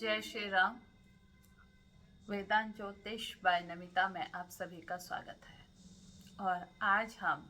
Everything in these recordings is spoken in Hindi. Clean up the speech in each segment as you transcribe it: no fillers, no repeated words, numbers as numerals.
जय श्री राम। वेदांत ज्योतिष बाय नमिता में आप सभी का स्वागत है। और आज हम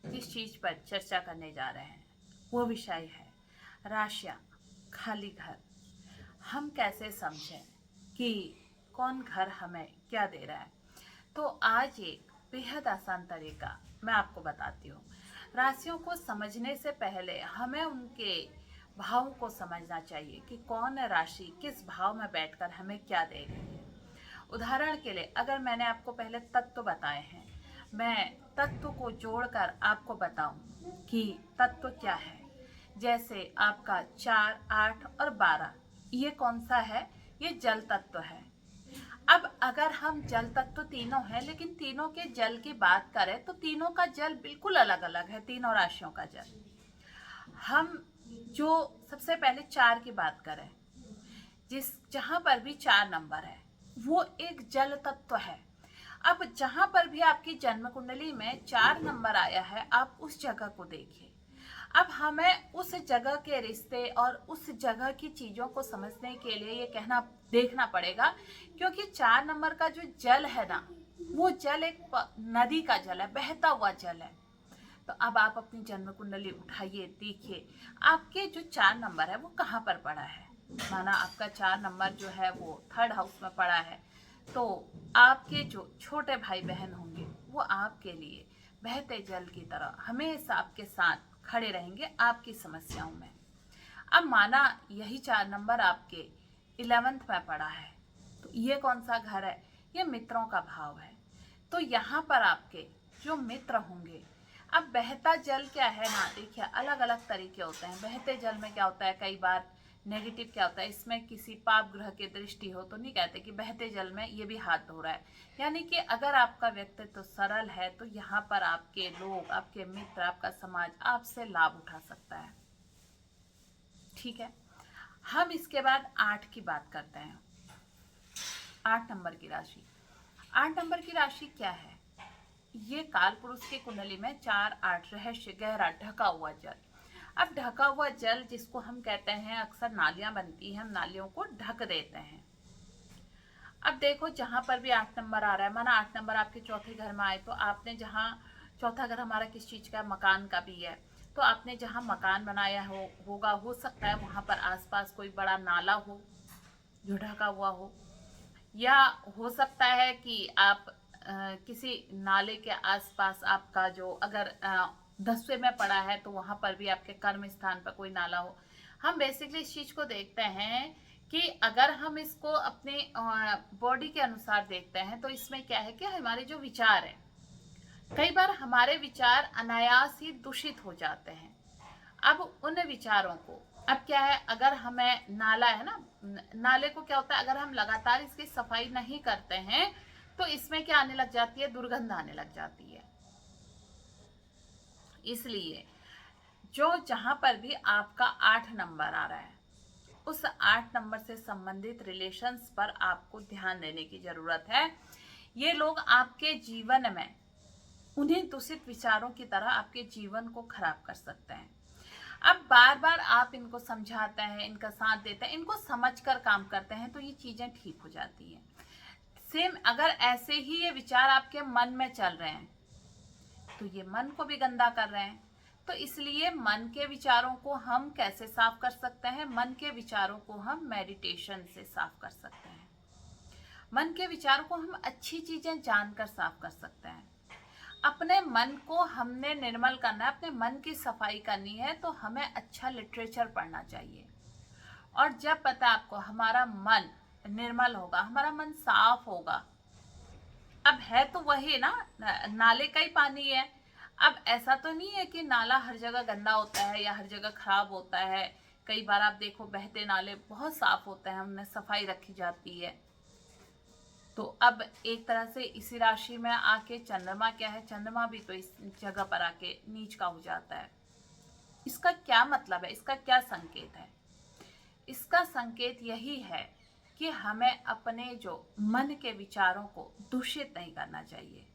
जिस चीज पर चर्चा करने जा रहे हैं वो विषय है राशियां, खाली घर। हम कैसे समझें कि कौन घर हमें क्या दे रहा है। तो आज एक बेहद आसान तरीका मैं आपको बताती हूँ। राशियों को समझने से पहले हमें उनके भाव को समझना चाहिए कि कौन राशि किस भाव में बैठकर हमें क्या दे रही है। उदाहरण के लिए अगर मैंने आपको पहले तत्व बताए हैं, मैं तत्व को जोड़कर आपको बताऊं कि तत्व क्या है। जैसे आपका 4, 8 और 12, ये कौन सा है? ये जल तत्व है। अब अगर हम जल तत्व तीनों हैं, लेकिन तीनों के जल की बात करें तो तीनों का जल बिल्कुल अलग अलग है। तीनों राशियों का जल, हम जो सबसे पहले 4 की बात करें, जहां पर भी 4 नंबर है वो एक जल तत्व है। अब जहां पर भी आपकी जन्म कुंडली में 4 नंबर आया है, आप उस जगह को देखिए। अब हमें उस जगह के रिश्ते और उस जगह की चीजों को समझने के लिए ये देखना पड़ेगा, क्योंकि 4 नंबर का जो जल है ना, वो जल एक नदी का जल है, बहता हुआ जल है। तो अब आप अपनी जन्म कुंडली उठाइए, देखिए आपके जो 4 नंबर है वो कहाँ पर पड़ा है। माना आपका 4 नंबर जो है वो 3rd हाउस में पड़ा है, तो आपके जो छोटे भाई बहन होंगे वो आपके लिए बहते जल की तरह हमेशा आपके साथ खड़े रहेंगे आपकी समस्याओं में। अब माना यही 4 नंबर आपके 11th में पड़ा है, तो ये कौन सा घर है? ये मित्रों का भाव है। तो यहाँ पर आपके जो मित्र होंगे, अब बहता जल क्या है ना, देखिए अलग अलग तरीके होते हैं। बहते जल में क्या होता है, कई बार नेगेटिव क्या होता है, इसमें किसी पाप ग्रह की दृष्टि हो तो नहीं कहते कि बहते जल में ये भी हाथ धो रहा है। यानी कि अगर आपका व्यक्तित्व तो सरल है तो यहाँ पर आपके लोग, आपके मित्र, आपका समाज आपसे लाभ उठा सकता है। ठीक है, हम इसके बाद 8 की बात करते हैं। 8 नंबर की राशि, 8 नंबर की राशि क्या है? ये काल पुरुष की कुंडली में 4, 8 रहस्य गहरा ढका हुआ जल। अब ढका हुआ जल जिसको हम कहते हैं, अक्सर नालियां बनती हैं, हम नालियों को ढक देते हैं। अब देखो जहां पर भी 8 नंबर आ रहा है, माना 8 नंबर आपके चौथे घर में आए, तो आपने जहां, चौथा घर हमारा किस चीज का? मकान का भी है। तो आपने जहां मकान बनाया होगा, हो सकता है वहां पर आसपास कोई बड़ा नाला हो जो ढका हुआ हो, या हो सकता है कि आप किसी नाले के आसपास आपका जो अगर 10वें में पड़ा है तो वहां पर भी आपके कर्म स्थान पर कोई नाला हो। हम बेसिकली इस चीज को देखते हैं कि अगर हम इसको अपने बॉडी के अनुसार देखते हैं तो इसमें क्या है कि हमारे जो विचार है, कई बार हमारे विचार अनायास ही दूषित हो जाते हैं। अब उन विचारों को, अब क्या है, अगर हमें नाला है ना, नाले को क्या होता है, अगर हम लगातार इसकी सफाई नहीं करते हैं तो इसमें क्या आने लग जाती है? दुर्गंध आने लग जाती है। इसलिए जो जहां पर भी आपका 8 नंबर आ रहा है, उस 8 नंबर से संबंधित रिलेशंस पर आपको ध्यान देने की जरूरत है। ये लोग आपके जीवन में उन्हीं दूषित विचारों की तरह आपके जीवन को खराब कर सकते हैं। अब बार बार आप इनको समझाते हैं, इनका साथ देते हैं, इनको समझकर काम करते हैं तो ये चीजें ठीक हो जाती हैं। सेम अगर ऐसे ही ये विचार आपके मन में चल रहे हैं तो ये मन को भी गंदा कर रहे हैं। तो इसलिए मन के विचारों को हम कैसे साफ कर सकते हैं? मन के विचारों को हम मेडिटेशन से साफ कर सकते हैं। मन के विचारों को हम अच्छी चीजें जानकर साफ कर सकते हैं। अपने मन को हमने निर्मल करना है, अपने मन की सफाई करनी है, तो हमें अच्छा लिटरेचर पढ़ना चाहिए। और जब पता आपको हमारा मन निर्मल होगा, हमारा मन साफ होगा, अब है तो वही ना, नाले का ही पानी है। अब ऐसा तो नहीं है कि नाला हर जगह गंदा होता है या हर जगह खराब होता है। कई बार आप देखो बहते नाले बहुत साफ होते हैं, उनमें सफाई रखी जाती है। तो अब एक तरह से इसी राशि में आके चंद्रमा क्या है, चंद्रमा भी तो इस जगह पर आके नीच का हो जाता है। इसका क्या मतलब है, इसका क्या संकेत है? इसका संकेत यही है कि हमें अपने जो मन के विचारों को दूषित नहीं करना चाहिए।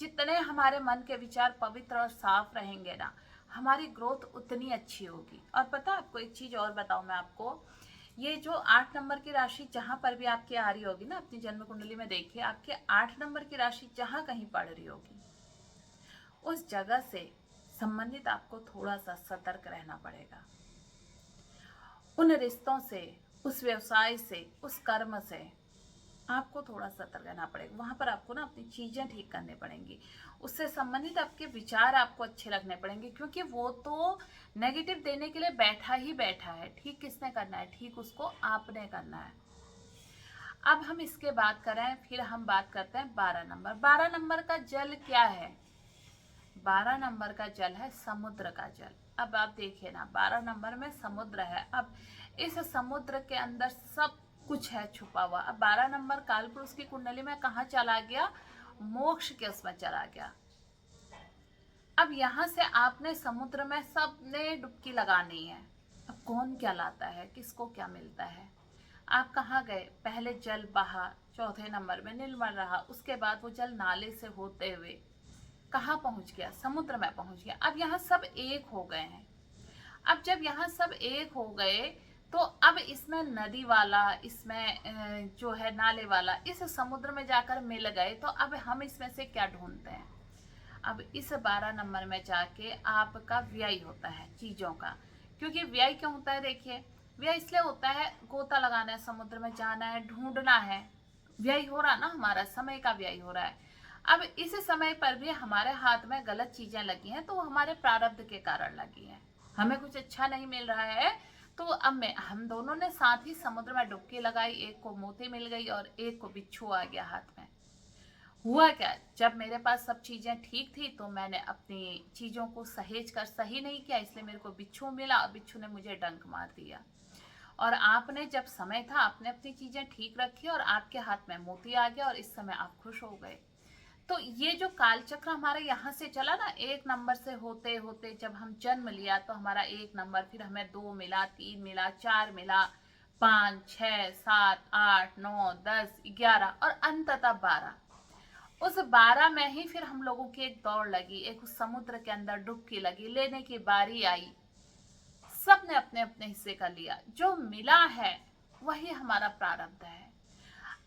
जितने हमारे मन के विचार पवित्र और साफ रहेंगे ना, हमारी ग्रोथ उतनी अच्छी होगी। और पता आपको एक चीज और बताऊं मैं आपको, ये जो 8 नंबर की राशि जहां पर भी आपकी आ रही होगी ना, अपनी जन्म कुंडली में देखिए, आपके 8 नंबर की राशि जहां कहीं पड़ रही होगी, उस जगह से संबंधित आपको थोड़ा सा सतर्क रहना पड़ेगा। उन रिश्तों से, उस व्यवसाय से, उस कर्म से आपको थोड़ा सतर्क रहना पड़ेगा। वहां पर आपको ना अपनी चीजें ठीक करनी पड़ेंगी, उससे संबंधित आपके विचार आपको अच्छे रखने पड़ेंगे, क्योंकि वो तो नेगेटिव देने के लिए बैठा ही बैठा है। ठीक किसने करना है? ठीक उसको आपने करना है। अब हम इसके बात करें, फिर हम बात करते हैं 12 नंबर। 12 नंबर का जल क्या है? 12 नंबर का जल है समुद्र का जल। अब आप देखिए ना, 12 नंबर में समुद्र है। अब इस समुद्र के अंदर सब कुछ है छुपा हुआ। अब 12 नंबर कालपुरुष की कुंडली में कहाँ चला गया? मोक्ष के उसमें चला गया। अब यहां से आपने समुद्र में सबने डुबकी लगानी है। अब कौन क्या लाता है, किसको क्या मिलता है? आप कहाँ गए? पहले जल बहा, चौथे नंबर में निर्मल रहा, उसके बाद वो जल नाले से होते हुए कहाँ पहुंच गया? समुद्र में पहुंच गया। अब यहाँ सब एक हो गए हैं। अब जब यहाँ सब एक हो गए, तो अब इसमें नदी वाला, इसमें जो है नाले वाला, इस समुद्र में जाकर मिल गए, तो अब हम इसमें से क्या ढूंढते हैं? अब इस 12 नंबर में जाके आपका व्यय होता है चीजों का। क्योंकि व्यय क्यों होता है? देखिए, व्यय इसलिए होता है, गोता लगाना है, समुद्र में जाना है, ढूंढना है, व्यय हो रहा ना, हमारा समय का व्यय हो रहा है। अब इस समय पर भी हमारे हाथ में गलत चीजें लगी हैं, तो वो हमारे प्रारब्ध के कारण लगी हैं। हमें कुछ अच्छा नहीं मिल रहा है, तो अब हम दोनों ने साथ ही समुद्र में डुबकी लगाई, एक को मोती मिल गई और एक को बिच्छू आ गया हाथ में। हुआ क्या? जब मेरे पास सब चीजें ठीक थी, तो मैंने अपनी चीजों को सहेज कर सही नहीं किया, इसलिए मेरे को बिच्छू मिला और बिच्छू ने मुझे डंक मार दिया। और आपने जब समय था, आपने अपनी चीजें ठीक रखी और आपके हाथ में मोती आ गया और इस समय आप खुश हो गए। तो ये जो कालचक्र हमारा यहाँ से चला ना, 1 नंबर से होते होते जब हम जन्म लिया, तो हमारा 1 नंबर, फिर हमें 2 मिला, 3 मिला, 4 मिला, 5, 6, 7, 8, 9, 10, 11 और अंततः 12। उस 12 में ही फिर हम लोगों की एक दौड़ लगी, एक उस समुद्र के अंदर डुबकी लगी, लेने की बारी आई। सबने अपने अपने हिस्से का लिया, जो मिला है वही हमारा प्रारब्ध है।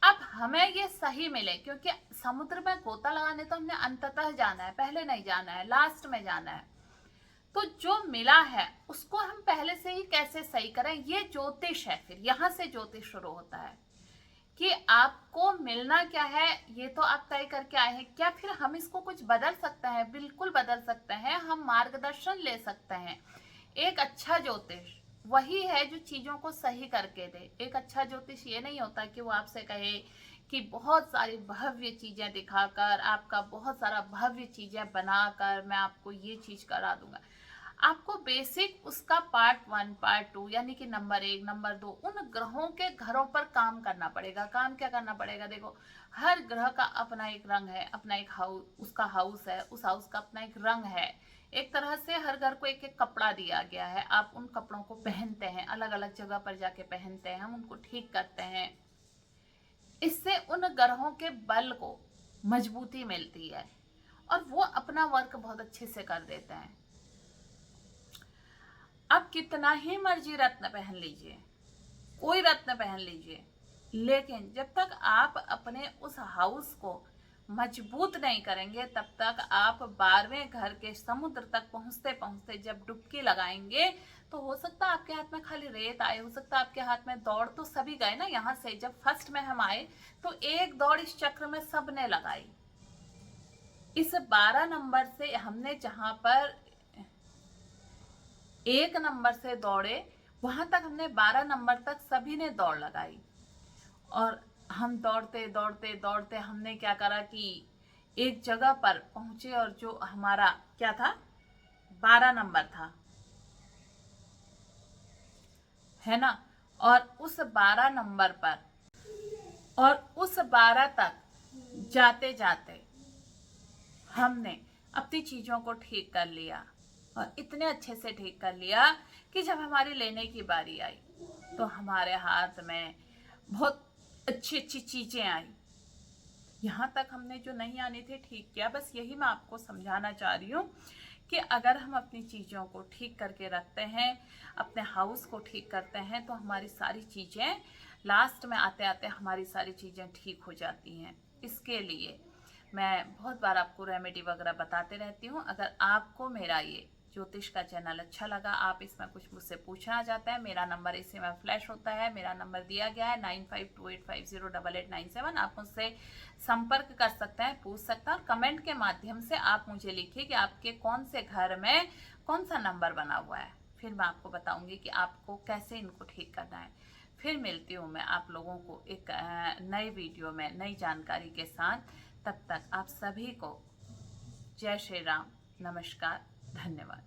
अब हमें ये सही मिले, क्योंकि समुद्र में गोता लगाने तो हमने अंततः जाना है, पहले नहीं जाना है, लास्ट में जाना है। तो जो मिला है उसको हम पहले से ही कैसे सही करें, ये ज्योतिष है। फिर यहाँ से ज्योतिष शुरू होता है कि आपको मिलना क्या है, ये तो आप तय करके आए हैं। क्या फिर हम इसको कुछ बदल सकते हैं? बिल्कुल बदल सकते हैं, हम मार्गदर्शन ले सकते हैं। एक अच्छा ज्योतिष वही है जो चीजों को सही करके दे। एक अच्छा ज्योतिष ये नहीं होता कि वो आपसे कहे कि बहुत सारी भव्य चीजें दिखाकर, आपका बहुत सारा भव्य चीजें बनाकर मैं आपको ये चीज करा दूंगा। आपको बेसिक उसका पार्ट 1, पार्ट 2, यानी कि नंबर 1, नंबर 2, उन ग्रहों के घरों पर काम करना पड़ेगा। काम क्या करना पड़ेगा? देखो, हर ग्रह का अपना एक रंग है, अपना एक हाउस, उसका हाउस है, उस हाउस का अपना एक रंग है। एक तरह से हर घर को एक एक कपड़ा दिया गया है, आप उन कपड़ों को पहनते हैं, अलग अलग जगह पर जाके पहनते हैं, हम उनको ठीक करते हैं। इससे उन ग्रहों के बल को मजबूती मिलती है और वो अपना वर्क बहुत अच्छे से कर देते हैं। आप कितना ही मर्जी रत्न पहन लीजिए, कोई रत्न पहन लीजिए, लेकिन जब तक आप अपने उस हाउस को मजबूत नहीं करेंगे, तब तक आप 12वें घर के समुद्र तक पहुंचते पहुंचते जब डुबकी लगाएंगे, तो हो सकता है आपके हाथ में खाली रेत आए, हो सकता है आपके हाथ में दौड़ तो सभी गए ना। यहाँ से जब फर्स्ट में हम आए, तो एक दौड़ इस चक्र में सबने लगाई। इस 12 नंबर से हमने जहां पर 1 नंबर से दौड़े, वहां तक हमने 12 नंबर तक सभी ने दौड़ लगाई। और हम दौड़ते दौड़ते दौड़ते हमने क्या करा कि एक जगह पर पहुंचे, और जो हमारा क्या था, 12 नंबर था, है ना। और उस 12 नंबर पर, और उस 12 तक जाते जाते हमने अपनी चीजों को ठीक कर लिया, और इतने अच्छे से ठीक कर लिया कि जब हमारी लेने की बारी आई, तो हमारे हाथ में बहुत अच्छी अच्छी चीजें आई। यहाँ तक हमने जो नहीं आनी थी ठीक किया। बस यही मैं आपको समझाना चाह रही हूँ कि अगर हम अपनी चीज़ों को ठीक करके रखते हैं, अपने हाउस को ठीक करते हैं, तो हमारी सारी चीज़ें लास्ट में आते आते हमारी सारी चीज़ें ठीक हो जाती हैं। इसके लिए मैं बहुत बार आपको रेमेडी वगैरह बताते रहती हूँ। अगर आपको मेरा ये ज्योतिष का चैनल अच्छा लगा, आप इसमें कुछ मुझसे पूछना चाहते हैं, मेरा नंबर इसी में फ्लैश होता है। मेरा नंबर दिया गया है 9528508897। आप मुझसे संपर्क कर सकते हैं, पूछ सकते हैं, और कमेंट के माध्यम से आप मुझे लिखिए कि आपके कौन से घर में कौन सा नंबर बना हुआ है। फिर मैं आपको बताऊंगी कि आपको कैसे इनको ठीक करना है। फिर मिलती हूँ मैं आप लोगों को एक नए वीडियो में नई जानकारी के साथ। तब तक आप सभी को जय श्री राम, नमस्कार, धन्यवाद।